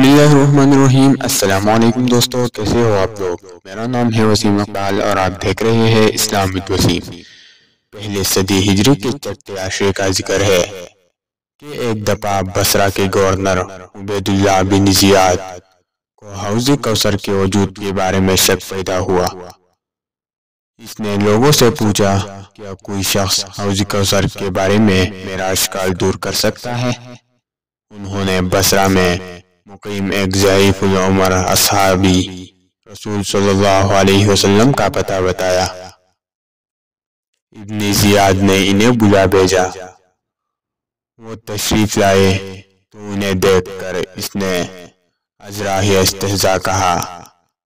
बिस्मिल्लाहिर्रहमानिर्रहीम। अस्सलाम वालेकुम दोस्तों, कैसे हो आप लोग। मेरा नाम है वसीम इकबाल और आप देख रहे हैं इस्लाम विद वसीम। पहले सदी हिजरी के चौथे आशरे का जिक्र है कि एक दफा बसरा के गवर्नर उबैदुल्लाह बिन जियाद को हौज़ कौसर के वजूद के बारे में शक पैदा हुआ। इसने लोगों से पूछा, क्या कोई शख्स हौज़ कौसर के बारे में मेरा अश्काल दूर कर सकता है। उन्होंने बसरा में मुकीम एक ज़ईफ़ुल उमर अस्हाबी रसूल सल्लल्लाहु अलैहि वसल्लम का पता बताया। इब्न ज़ियाद ने इन्हें बुला भेजा। वो तशरीफ लाए तो उन्हें देखकर इसने अज़राही इस्तिहज़ा कहा,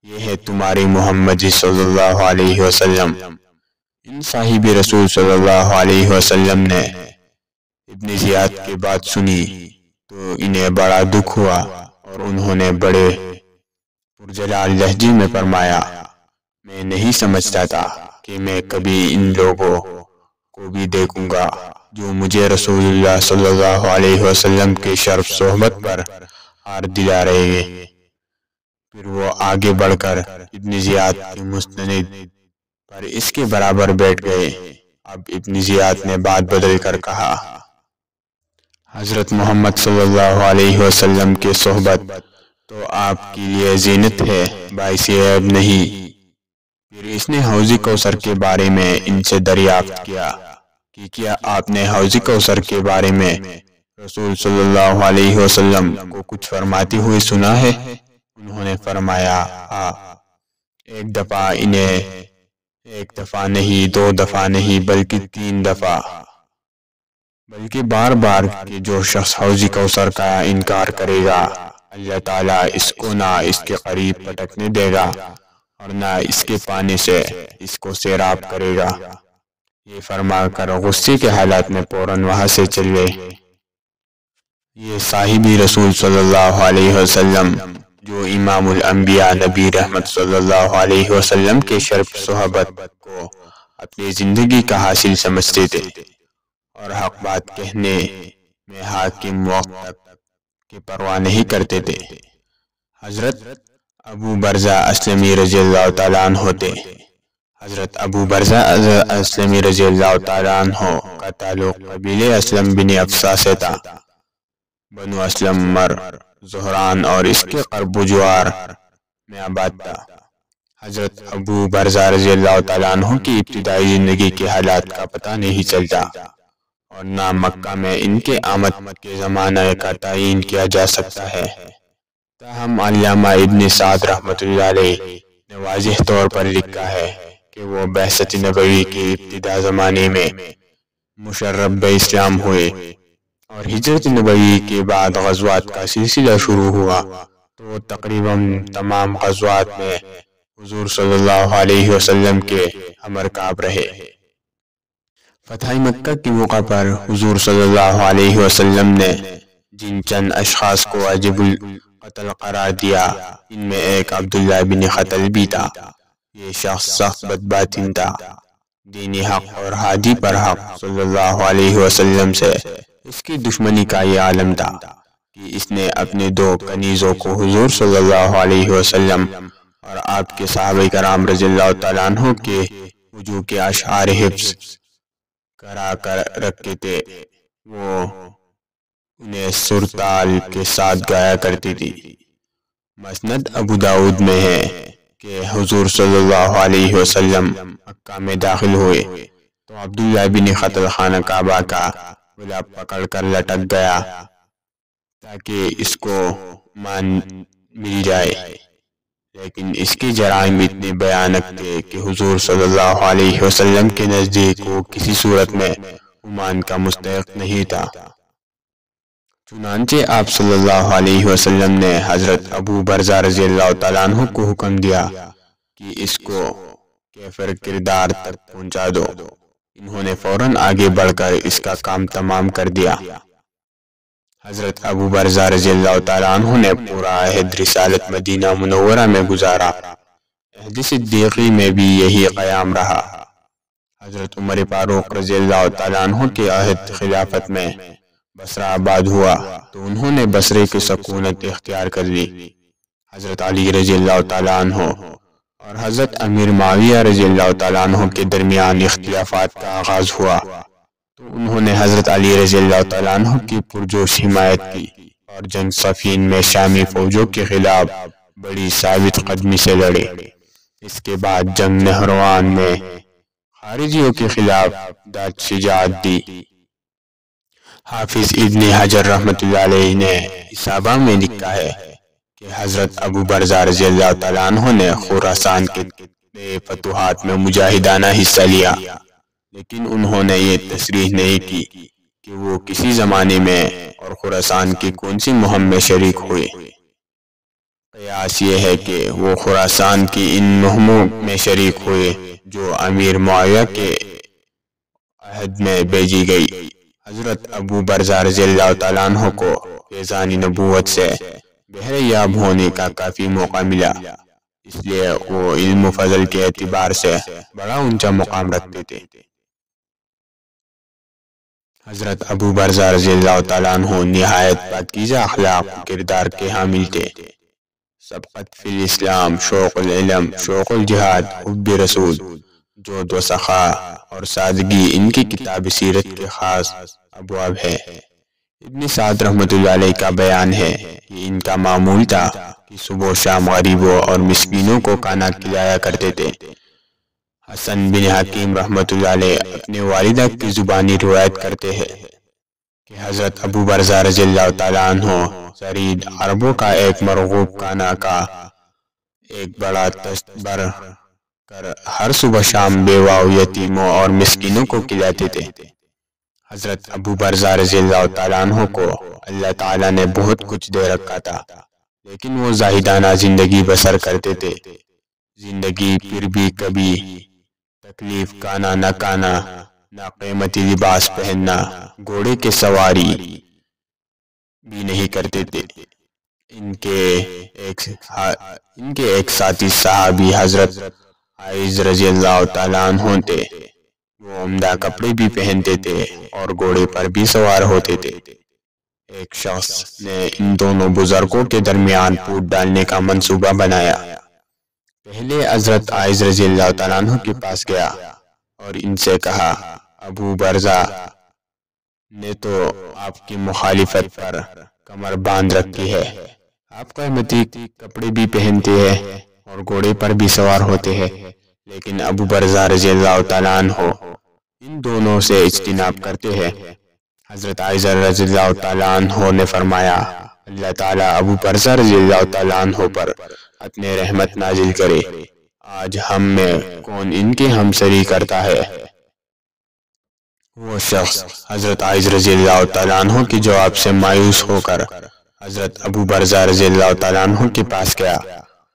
यह है तुम्हारी मोहम्मद सल्लल्लाहु अलैहि वसल्लम। इन साहिब रसूल सल्लल्लाहु अलैहि वसल्लम ने इब्न ज़ियाद की बात सुनी तो इन्हें बड़ा दुख हुआ और उन्होंने बड़े पुरजलाल लहजे में फरमाया, मैं नहीं समझता था कि मैं कभी इन लोगों को भी देखूंगा जो मुझे रसूलुल्लाह सल्लल्लाहु अलैहि वसल्लम के शर्फ सोहबत पर हार दिला रहे हैं। फिर वो आगे बढ़कर इब्न ज़ियाद के मुस्तनिद पर इसके बराबर बैठ गए। अब इब्न ज़ियाद ने बात बदल कर कहा, हज़रत मोहम्मद सल्लल्लाहु अलैहि वसल्लम के सोहबत तो आपके लिए ज़ीनत है, बाइस ऐब नहीं। फिर इसने हौज़ कौसर के बारे में इनसे दरियाफ्त किया कि क्या आपने हौज़ कौसर के बारे में रसूल सल्लल्लाहु अलैहि वसल्लम को कुछ फरमाते हुए सुना है। उन्होंने फरमाया, हाँ, एक दफ़ा इन्हें एक दफ़ा नहीं, दो दफ़ा नहीं, बल्कि 3 दफ़ा, बल्कि बार बार कि जो शख्स हौज़ कौसर का इनकार करेगा अल्लाह ताला इसको ना इसके करीब पटकने देगा और ना इसके पानी से इसको सैराब करेगा। ये फरमा गुस्से के हालात में फौरन वहां से चल गए। ये साहिबी रसूल सल्लल्लाहु अलैहि वसल्लम जो इमामुल अंबिया नबी रहमत सल्लल्लाहु अलैहि वसल्लम के शर्फ सोहबत को अपनी जिंदगी का हासिल समझते थे और हक बात कहने में हाकिम वक्त की परवाह नहीं करते थे। हजरत अबू बरज़ा अस्लमी रज़ियल्लाहु ताला अन्हु थे। हजरत अबू बरज़ा अस्लमी रज़ियल्लाहु ताला अन्हु का ताल्लुक कबीले असलम बिन अफसा से था। बनु असलम मर ज़ोहरान और इसके क़र्ब जुआर में आबाद था। हजरत अबू बरज़ा रज़ियल्लाहु ताला अन्हु की इब्तिदाई ज़िंदगी के हालात का पता नहीं चलता और ना मक्का में इनके आमद के ज़माना का तयीन किया जा सकता है। ताहम अल्लामा इब्न साद रहमतुल्लाह अलैह ने वाज़िह तौर पर लिखा है कि वो बहसत नबवी के इब्तिदा ज़माने में मुशर्रब इस्लाम हुए और हिजरत नबवी के बाद ग़ज़वात का सिलसिला शुरू हुआ तो तकरीबन तमाम ग़ज़वात में हुज़ूर सल्लल्लाहु अलैहि वसल्लम के हमरकाब रहे। फ़तह मक्का के मौका पर हुज़ूर सल्लल्लाहु अलैहि वसल्लम ने जिन चंद अशख़ास को वाजिबुल क़त्ल करार दिया, इनमें एक अब्दुल्लाह बिन ख़तल भी था। ये शख्स सख्त बदबातिन था, दीनी हक़ और हादी पर हक़ सल्लल्लाहु अलैहि वसल्लम से इसकी दुश्मनी का ये आलम था कि इसने अपने 2 कनीज़ों को हुज़ूर सल्लल्लाहु अलैहि वसल्लम और आपके सहाबा कराम रज़ियल्लाहु ताला अन्हु के वजू के अशआर हिफ्ज़ करा कर रखते थे। वो उन्हें सुरताल के साथ गाया करती थी। मसनद अबू दाऊद में है कि हुज़ूर सल्लल्लाहु अलैहि वसल्लम मक्का में दाखिल हुए तो अब्दुल्लाह बिन ख़तल खाना काबा का गुलाब पकड़ कर लटक गया ताकि इसको मान मिल जाए, लेकिन इसके जराइम इतने भयानक थे कि हुज़ूर सल्लल्लाहु अलैहि वसल्लम के नज़दीक वो किसी सूरत में उमान का मुस्तहिक़ नहीं था। चुनांचे आप सल्लल्लाहु अलैहि वसल्लम ने हजरत अबू बरज़ा रज़ियल्लाहु ताला अन्हु को हुक्म दिया कि इसको कैफर किरदार तक पहुंचा दो। इन्होंने फौरन आगे बढ़कर इसका काम तमाम कर दिया। हजरत अबू बरज़ा रज़ियल्लाहु ताला अन्हु ने पूरा अहद रिसालत मदीना मुनव्वरा में गुजारा। अहद सिद्दीक़ी में भी यही क़याम रहा। हजरत उमर फारूक रज़ियल्लाहु ताला अन्हु के अहद खिलाफत में بصرہ آباد ہوا تو انہوں نے بصرے کی سکونت اختیار کر لی۔ حضرت علی رضی اللہ تعالیٰ عنہ اور حضرت امیر معاویہ رضی اللہ تعالیٰ عنہ کے درمیان اختلافات کا آغاز ہوا تو انہوں نے حضرت علی رضی اللہ تعالیٰ عنہ کی پرجوش حمایت کی اور جنگ صفین میں شامی فوجوں کے خلاف بڑی ثابت قدمی سے لڑے۔ اس کے بعد جنگ نہروان میں خارجیوں کے خلاف داد شجاعت دی۔ حافظ ابن حجر رحمۃ اللہ علیہ نے اصابہ میں لکھا ہے کہ حضرت ابو برزہ رضی اللہ تعالیٰ عنہ نے خراسان کے فتوحات میں مجاہدانہ حصہ لیا، لیکن انہوں نے یہ تصریح نہیں کی کہ وہ کسی زمانے میں اور خراسان کی کون سی مہم میں شریک ہوئے۔ قیاس یہ ہے کہ وہ خراسان کی ان مہموں میں شریک ہوئے جو امیر معاویہ کے عہد میں بھیجی گئی۔ حضرت ابو برزہ رضی اللہ تعالیٰ عنہ کو فیضان نبوت سے بہرے یاب ہونے کا کافی موقع ملا، اس لیے وہ علم و فضل کے اعتبار سے بڑا اونچا مقام رکھتے تھے۔ حضرت ابو برزہ رضی اللہ تعالیٰ عنہ نہایت پاکیزہ اخلاق و کردار کے حامل تھے۔ سبقت فی الاسلام، شوق العلم، شوق الجہاد، حب رسول، جود و سخا اور سادگی ان کی کتاب سیرت کے خاص ابواب ہے۔ ابن سعد رحمۃ اللہ علیہ کا بیان ہے کہ ان کا معمول تھا کہ صبح و شام غریبوں اور مسکینوں کو کھانا کھلایا کرتے تھے۔ حسن بن حکیم رحمۃ اللہ علیہ اپنے والدہ کی زبانی روایت کرتے ہیں کہ حضرت ابو برزہ رضی اللہ تعالیٰ عنہ سرید عربوں کا ایک مرغوب کھانا کا ایک بڑا تشت بھر کر ہر صبح شام بیواؤں، یتیموں اور مسکینوں کو کھلاتے تھے۔ حضرت ابو برزہ رضی اللہ تعالیٰ عنہ کو اللہ تعالیٰ نے بہت کچھ دے رکھا تھا، لیکن وہ زاہدانہ زندگی بسر کرتے تھے۔ زندگی پھر بھی کبھی تکلیف کھانا نہ کھانا، نہ قیمتی لباس پہننا، گھوڑے کی سواری بھی نہیں کرتے تھے۔ ان کے ایک ساتھی صحابی حضرت عائز رضی اللہ تعالیٰ عنہ تھے۔ وہ عمدہ کپڑے بھی پہنتے تھے اور گھوڑے پر بھی سوار ہوتے تھے۔ ایک شخص نے ان دونوں بزرگوں کے درمیان پھوٹ ڈالنے کا منصوبہ بنایا۔ پہلے حضرت عائز رضی اللہ تعالیٰ عنہ کے پاس گیا اور ان سے کہا، ابو برزہ نے تو آپ کی مخالفت پر کمر باندھ رکھی ہے، آپ قیمتی کپڑے بھی پہنتے ہیں اور گھوڑے پر بھی سوار ہوتے ہیں، لیکن ابو برزہ رضی اللہ تعالیٰ عنہ ان دونوں سے اجتناب کرتے ہیں۔ حضرت عائز رضی اللہ تعالیٰ عنہ نے فرمایا، اللہ تعالیٰ ابو برزہ رضی اللہ تعالیٰ عنہ پر اپنے رحمت نازل کرے، آج ہم میں کون ان کے ہمسری کرتا ہے۔ وہ شخص حضرت عائز رضی اللہ تعالیٰ عنہ کے جواب سے مایوس ہو کر حضرت ابو برزہ رضی اللہ تعالیٰ عنہ کے پاس گیا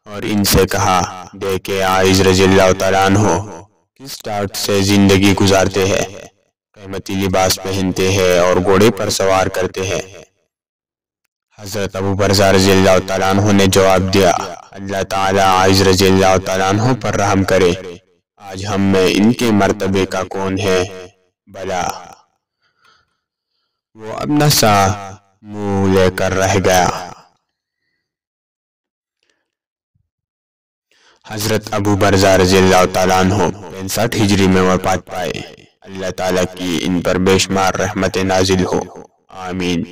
اور ان سے کہا، دیکھیں عائز رضی اللہ تعالیٰ عنہ کس ٹاٹ سے زندگی گزارتے ہیں، قیمتی لباس پہنتے ہیں اور گھوڑے پر سوار کرتے ہیں۔ حضرت ابو برزہ رضی اللہ تعالیٰ عنہ نے جواب دیا، اللہ تعالیٰ عائز رضی اللہ تعالیٰ عنہ پر رحم کرے، آج ہم میں ان کے مرتبے کا کون ہے بھلا۔ وہ اپنا سا منہ لے کر رہ گیا۔ حضرت ابو برزہ رضی اللہ تعالیٰ عنہ 65 ہجری میں وفات پائے۔ اللہ تعالیٰ کی ان پر بے شمار رحمت نازل ہو، آمین۔